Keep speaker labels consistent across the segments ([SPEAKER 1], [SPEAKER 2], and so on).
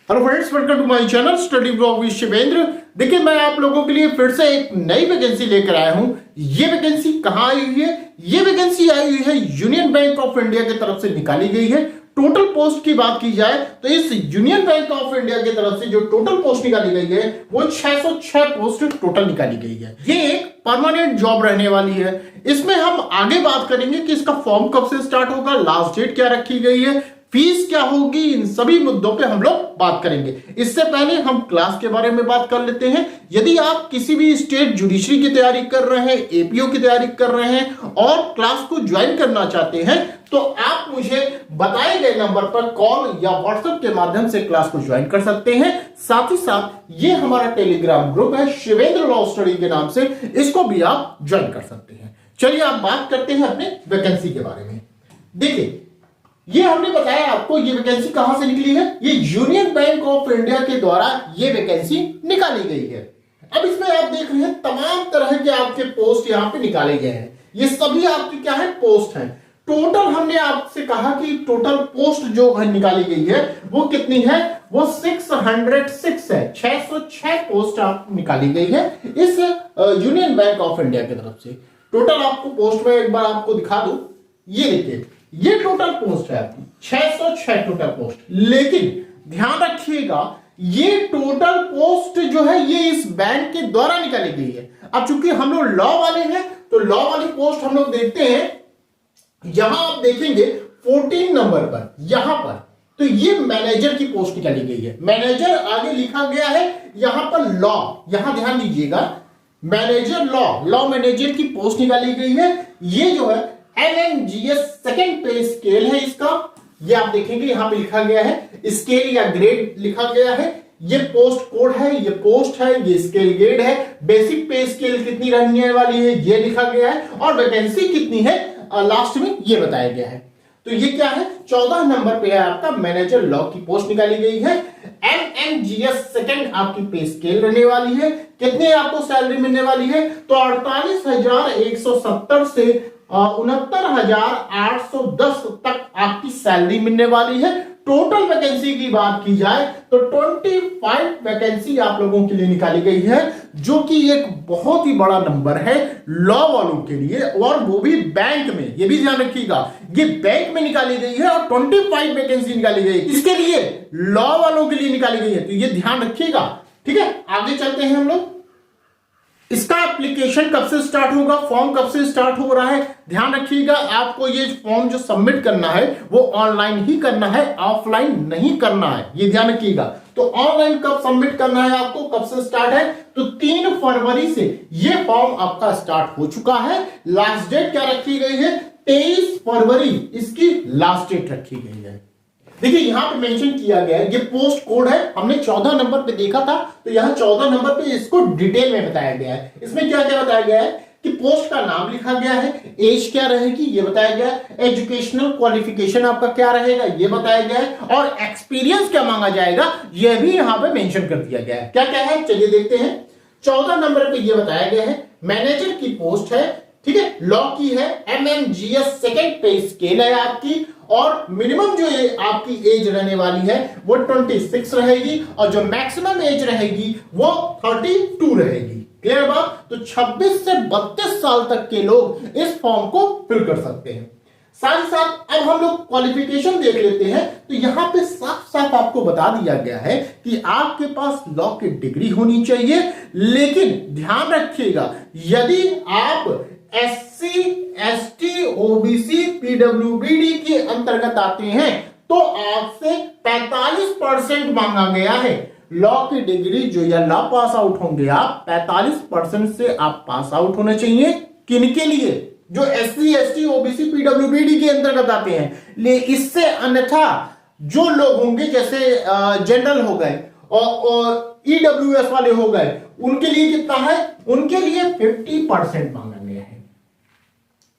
[SPEAKER 1] Hello friends, welcome to my channel study blog with Shivendra. देखिए, मैं आप लोगों के लिए फिर से एक नई वैकेंसी लेकर आया हूं। ये वैकेंसी कहां आई हुई है? ये वैकेंसी आई हुई है यूनियन बैंक ऑफ इंडिया की तरफ से निकाली गई है। टोटल पोस्ट की बात की जाए तो इस यूनियन बैंक ऑफ इंडिया की तरफ से जो टोटल पोस्ट निकाली गई है वो 606 पोस्ट टोटल निकाली गई है। ये एक परमानेंट जॉब रहने वाली है। इसमें हम आगे बात करेंगे कि इसका फॉर्म कब से स्टार्ट होगा, लास्ट डेट क्या रखी गई है, फीस क्या होगी, इन सभी मुद्दों पे हम लोग बात करेंगे। इससे पहले हम क्लास के बारे में बात कर लेते हैं। यदि आप किसी भी स्टेट जुडिशरी की तैयारी कर रहे हैं, एपीओ की तैयारी कर रहे हैं और क्लास को ज्वाइन करना चाहते हैं तो आप मुझे बताए गए नंबर पर कॉल या व्हाट्सएप के माध्यम से क्लास को ज्वाइन कर सकते हैं। साथ ही साथ ये हमारा टेलीग्राम ग्रुप है शिवेंद्र लॉ स्टडी के नाम से, इसको भी आप ज्वाइन कर सकते हैं। चलिए आप बात करते हैं अपने वैकेंसी के बारे में। देखिए, ये हमने बताया आपको ये वैकेंसी कहां से निकली है। ये यूनियन बैंक ऑफ इंडिया के द्वारा ये वैकेंसी निकाली गई है। अब इसमें आप देख रहे हैं तमाम तरह के आपके पोस्ट यहां पे निकाले गए हैं। ये सभी आपकी क्या है, पोस्ट हैं। टोटल हमने आपसे कहा कि टोटल पोस्ट जो है निकाली गई है वो कितनी है, वो 606 है। 606 पोस्ट आप निकाली गई है इस यूनियन बैंक ऑफ इंडिया की तरफ से। टोटल आपको पोस्ट में एक बार आपको दिखा दूं, ये देखिए, ये टोटल पोस्ट है आपकी 606 टोटल पोस्ट। लेकिन ध्यान रखिएगा, ये टोटल पोस्ट जो है ये इस बैंक के द्वारा निकाली गई है। अब चूंकि हम लोग लॉ वाले हैं तो लॉ वाली पोस्ट हम लोग देखते हैं। यहां आप देखेंगे 14 नंबर पर, यहां पर तो ये मैनेजर की पोस्ट निकाली गई है। मैनेजर आगे लिखा गया है, यहां पर लॉ, यहां ध्यान दीजिएगा, मैनेजर लॉ मैनेजर की पोस्ट निकाली गई है। ये जो है MMGS सेकंड पे स्केल है इसका। ये आप देखेंगे यहां पे लिखा गया है, स्केल या ग्रेड लिखा गया है। ये पोस्ट कोड है, ये पोस्ट है, ये स्केल ग्रेड है। बेसिक पे स्केल कितनी रहने वाली है ये लिखा गया है और वैकेंसी कितनी है लास्ट में ये बताया गया है। तो ये क्या है, 14 नंबर पे है आपका मैनेजर लॉ की पोस्ट निकाली गई है। MMGS सेकंड आपकी पे स्केल रहने वाली है। कितनी आपको सैलरी मिलने वाली है, तो 48,170 से 69,810 तक आपकी सैलरी मिलने वाली है। टोटल वैकेंसी की बात की जाए तो 25 वैकेंसी आप लोगों के लिए निकाली गई है, जो कि एक बहुत ही बड़ा नंबर है लॉ वालों के लिए, और वो भी बैंक में। ये भी ध्यान रखिएगा, ये बैंक में निकाली गई है और 25 वैकेंसी निकाली गई इसके लिए, लॉ वालों के लिए निकाली गई है। तो ये ध्यान रखिएगा, ठीक है। आगे चलते हैं हम लोग। इसका एप्लीकेशन कब से स्टार्ट होगा, फॉर्म कब से स्टार्ट हो रहा है, ध्यान रखिएगा। आपको ये फॉर्म जो सबमिट करना है वो ऑनलाइन ही करना है, ऑफलाइन नहीं करना है, ये ध्यान रखिएगा। तो ऑनलाइन कब सबमिट करना है आपको, कब से स्टार्ट है, तो 3 फरवरी से ये फॉर्म आपका स्टार्ट हो चुका है। लास्ट डेट क्या रखी गई है, 23 फरवरी इसकी लास्ट डेट रखी गई है। देखिए यहां पे मेंशन किया गया है, ये पोस्ट कोड है, हमने 14 नंबर पे देखा था, तो यहां 14 नंबर पे इसको डिटेल में बताया गया है। इसमें क्या क्या बताया गया है कि पोस्ट का नाम लिखा गया है, एज क्या रहेगी ये बताया गया है, एजुकेशनल क्वालिफिकेशन आपका क्या रहेगा ये बताया गया है, और एक्सपीरियंस क्या मांगा जाएगा ये भी यहां पे मेंशन कर दिया गया है। क्या क्या है चलिए देखते हैं। 14 नंबर पे ये बताया गया है, मैनेजर की पोस्ट है, ठीक है, लॉ की है, MMGS सेकंड पे स्केल है आपकी, और मिनिमम जो आपकी एज रहने वाली है वो 26 रहेगी, और जो मैक्सिमम एज रहेगी वो 32 रहेगी। क्लियर बात। तो 26 से 32 साल तक के लोग इस फॉर्म को फिल कर सकते हैं। साथ ही साथ अब हम लोग क्वालिफिकेशन देख लेते हैं। तो यहां पे साफ साफ आपको बता दिया गया है कि आपके पास लॉ की डिग्री होनी चाहिए, लेकिन ध्यान रखिएगा यदि आप SC, ST, OBC, PWBD के अंतर्गत आते हैं तो आपसे 45% मांगा गया है। लॉ की डिग्री जो या लॉ पास आउट होंगे आप, 45% से आप पास आउट होने चाहिए। किनके लिए, जो SC, ST, OBC, PWBD के अंतर्गत आते हैं। ले इससे अन्यथा जो लोग होंगे जैसे जनरल हो गए और EWS वाले हो गए, उनके लिए कितना है, उनके लिए 50% मांगा गया है।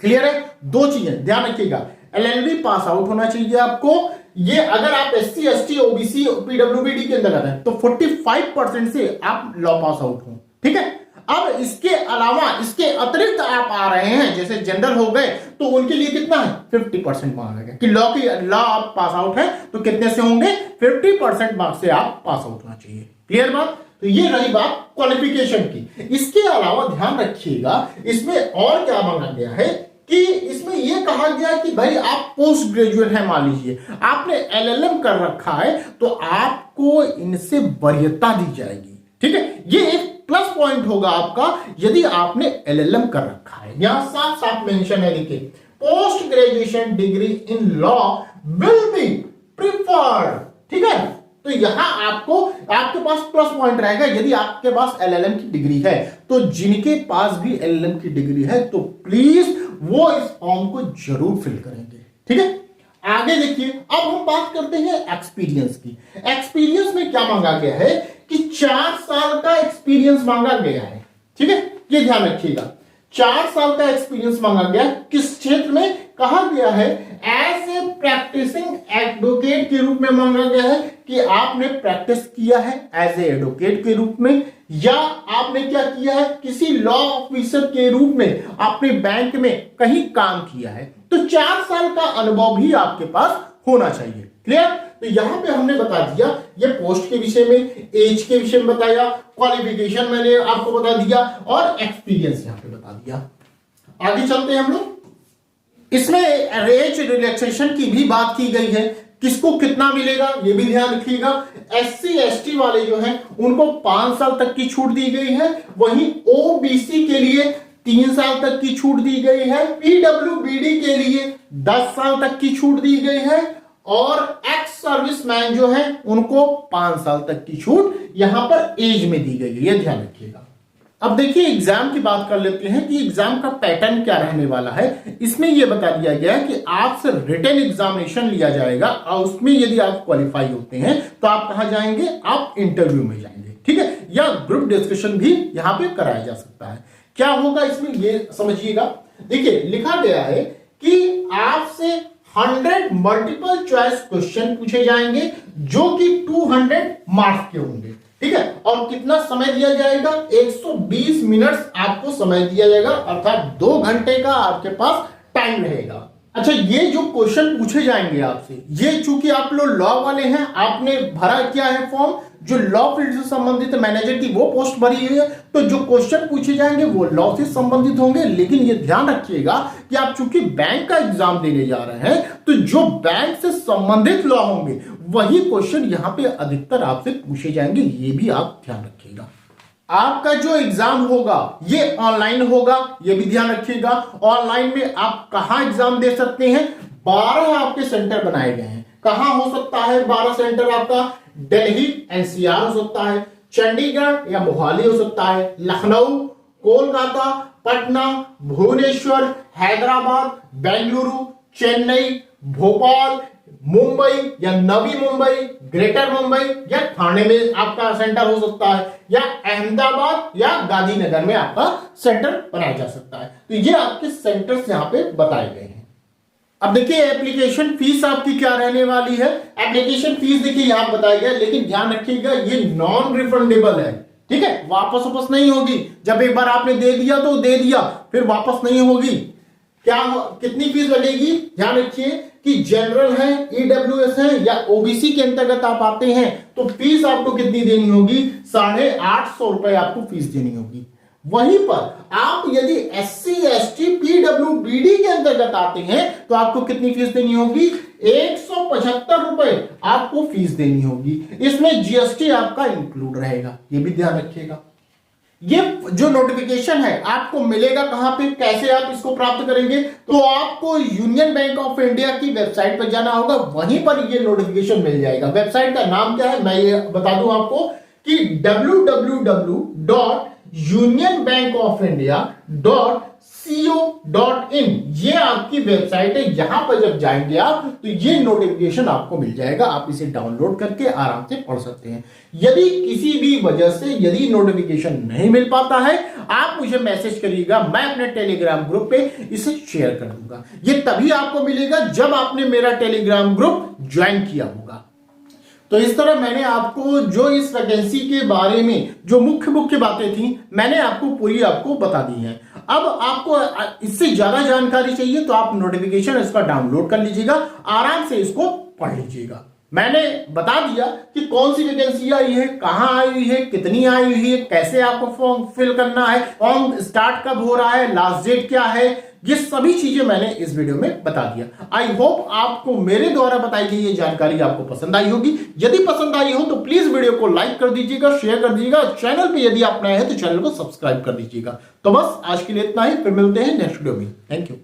[SPEAKER 1] क्लियर है। दो चीजें ध्यान रखिएगा, LLB पास आउट होना चाहिए आपको। ये अगर आप SC, ST, OBC, PWBD के अंदर आते हैं तो 45% से आप लॉ पास आउट हो, ठीक है। अब इसके अलावा इसके अतिरिक्त आप आ रहे हैं, जैसे जनरल हो गए, तो उनके लिए कितना है 50% मांगा गया कि लॉ आप पास आउट है तो कितने से होंगे 50% मार्क्स से आप पास आउट होना चाहिए। क्लियर बात? तो ये रही बात क्वालिफिकेशन की। इसके अलावा ध्यान रखिएगा इसमें और क्या मांगा गया है कि इसमें यह कहा गया कि भाई आप पोस्ट ग्रेजुएट हैं, मान लीजिए आपने एलएलएम कर रखा है तो आपको इनसे वरीयता दी जाएगी। ठीक है, ये एक प्लस पॉइंट होगा आपका यदि आपने एलएलएम कर रखा है। यहां साफ साफ मेंशन है, देखिए post graduation degree in law will be preferred. ठीक है, तो यहां आपके पास प्लस पॉइंट रहेगा यदि आपके पास एलएलएम की डिग्री है। तो जिनके पास भी एलएलएम की डिग्री है तो प्लीज वो इस फॉर्म को जरूर फिल करेंगे। ठीक है, आगे देखिए, अब हम बात करते हैं एक्सपीरियंस की। एक्सपीरियंस में क्या मांगा गया है कि 4 साल का एक्सपीरियंस मांगा गया है। ठीक है, ये ध्यान रखिएगा, 4 साल का एक्सपीरियंस मांगा गया। किस क्षेत्र में? कहा गया है एज ए प्रैक्टिसिंग एडवोकेट के रूप में मांगा गया है कि आपने प्रैक्टिस किया है एज ए एडवोकेट के रूप में, या आपने क्या किया है किसी लॉ ऑफिसर के रूप में आपने बैंक में कहीं काम किया है। तो 4 साल का अनुभव भी आपके पास होना चाहिए। क्लियर? तो यहां पे हमने बता दिया ये पोस्ट के विषय में, एज के विषय में बताया, क्वालिफिकेशन मैंने आपको बता दिया और एक्सपीरियंस यहां पे बता दिया। आगे चलते हैं हम लोग। इसमें एज रिलैक्सेशन की भी बात की गई है, किसको कितना मिलेगा ये भी ध्यान रखिएगा। एससी एसटी वाले जो हैं उनको 5 साल तक की छूट दी गई है, वहीं ओबीसी के लिए 3 साल तक की छूट दी गई है, पीडब्ल्यूबीडी के लिए 10 साल तक की छूट दी गई है और एक्स सर्विसमैन जो है उनको 5 साल तक की छूट यहां पर एज में दी गई है, ये ध्यान रखिएगा। अब देखिए एग्जाम की बात कर लेते हैं कि एग्जाम का पैटर्न क्या रहने वाला है। इसमें यह बता दिया गया है कि आपसे रिटन एग्जामिनेशन लिया जाएगा और उसमें यदि आप क्वालिफाई होते हैं तो आप कहां जाएंगे, आप इंटरव्यू में जाएंगे। ठीक है, या ग्रुप डिस्कशन भी यहां पे कराया जा सकता है। क्या होगा इसमें ये समझिएगा। देखिए लिखा गया है कि आपसे 100 मल्टीपल चॉइस क्वेश्चन पूछे जाएंगे जो कि 200 मार्क्स के होंगे। ठीक है, और कितना समय दिया जाएगा, 120 मिनट्स आपको समय दिया जाएगा, अर्थात 2 घंटे का आपके पास टाइम रहेगा। अच्छा, ये जो क्वेश्चन पूछे जाएंगे आपसे, ये चूंकि आप लोग लॉ वाले हैं, आपने भरा क्या है फॉर्म, जो लॉ फील्ड से संबंधित मैनेजर की वो पोस्ट भरी हुई है, तो जो क्वेश्चन पूछे जाएंगे वो लॉ से संबंधित होंगे। लेकिन ये ध्यान रखिएगा कि आप चूंकि बैंक का एग्जाम देने जा रहे हैं तो जो बैंक से संबंधित लॉ होंगे वही क्वेश्चन यहां पे अधिकतर आपसे पूछे जाएंगे, ये भी आप ध्यान रखिएगा। आपका जो एग्जाम होगा ये ऑनलाइन होगा, ये भी ध्यान रखिएगा। ऑनलाइन में आप कहां एग्जाम दे सकते हैं, 12 आपके सेंटर बनाए गए हैं। कहां हो सकता है 12 सेंटर आपका, दिल्ली एनसीआर हो सकता है, चंडीगढ़ या मोहाली हो सकता है, लखनऊ, कोलकाता, पटना, भुवनेश्वर, हैदराबाद, बेंगलुरु, चेन्नई, भोपाल, मुंबई या नवी मुंबई, ग्रेटर मुंबई या ठाणे में आपका सेंटर हो सकता है, या अहमदाबाद या गांधीनगर में आपका सेंटर बनाया जा सकता है। तो ये आपके सेंटर्स यहां पे बताए गए हैं। अब देखिए एप्लीकेशन फीस आपकी क्या रहने वाली है। एप्लीकेशन फीस देखिए यहां बताया गया, लेकिन ध्यान रखिएगा ये नॉन रिफंडेबल है। ठीक है, वापस नहीं होगी। जब एक बार आपने दे दिया तो दे दिया, फिर वापस नहीं होगी। क्या कितनी फीस लगेगी, ध्यान रखिए कि जनरल है, ईडब्ल्यूएस है या ओबीसी के अंतर्गत आप आते हैं तो फीस आपको कितनी देनी होगी, 850 रुपए आपको फीस देनी होगी। वहीं पर आप यदि एससी एसटी पीडब्ल्यूबीडी के अंतर्गत आते हैं तो आपको कितनी फीस देनी होगी, 175 रुपए आपको फीस देनी होगी। इसमें जीएसटी आपका इंक्लूड रहेगा, ये भी ध्यान रखिएगा। ये जो नोटिफिकेशन है आपको मिलेगा कहां पे, कैसे आप इसको प्राप्त करेंगे, तो आपको यूनियन बैंक ऑफ इंडिया की वेबसाइट पर जाना होगा, वहीं पर ये नोटिफिकेशन मिल जाएगा। वेबसाइट का नाम क्या है मैं ये बता दूं आपको कि www.unionbankofindia.co.in ये आपकी वेबसाइट है। यहां पर जब जाएंगे आप तो ये नोटिफिकेशन आपको मिल जाएगा, आप इसे डाउनलोड करके आराम से पढ़ सकते हैं। यदि किसी भी वजह से यदि नोटिफिकेशन नहीं मिल पाता है आप मुझे मैसेज करिएगा, मैं अपने टेलीग्राम ग्रुप पे इसे शेयर कर दूंगा। ये तभी आपको मिलेगा जब आपने मेरा टेलीग्राम ग्रुप ज्वाइन किया होगा। तो इस तरह मैंने आपको जो इस वैकेंसी के बारे में जो मुख्य बातें थी मैंने आपको पूरी आपको बता दी है। अब आपको इससे ज्यादा जानकारी चाहिए तो आप नोटिफिकेशन इसका डाउनलोड कर लीजिएगा, आराम से इसको पढ़ लीजिएगा। मैंने बता दिया कि कौन सी वैकेंसी आई है, कहां आई हुई है, कितनी आई हुई है, कैसे आपको फॉर्म फिल करना है, फॉर्म स्टार्ट कब हो रहा है, लास्ट डेट क्या है, ये सभी चीजें मैंने इस वीडियो में बता दिया। आई होप आपको मेरे द्वारा बताई गई ये जानकारी आपको पसंद आई होगी। यदि पसंद आई हो तो प्लीज वीडियो को लाइक कर दीजिएगा, शेयर कर दीजिएगा, चैनल पे यदि आप नए हैं तो चैनल को सब्सक्राइब कर दीजिएगा। तो बस आज के लिए इतना ही, फिर मिलते हैं नेक्स्ट वीडियो में। Thank you.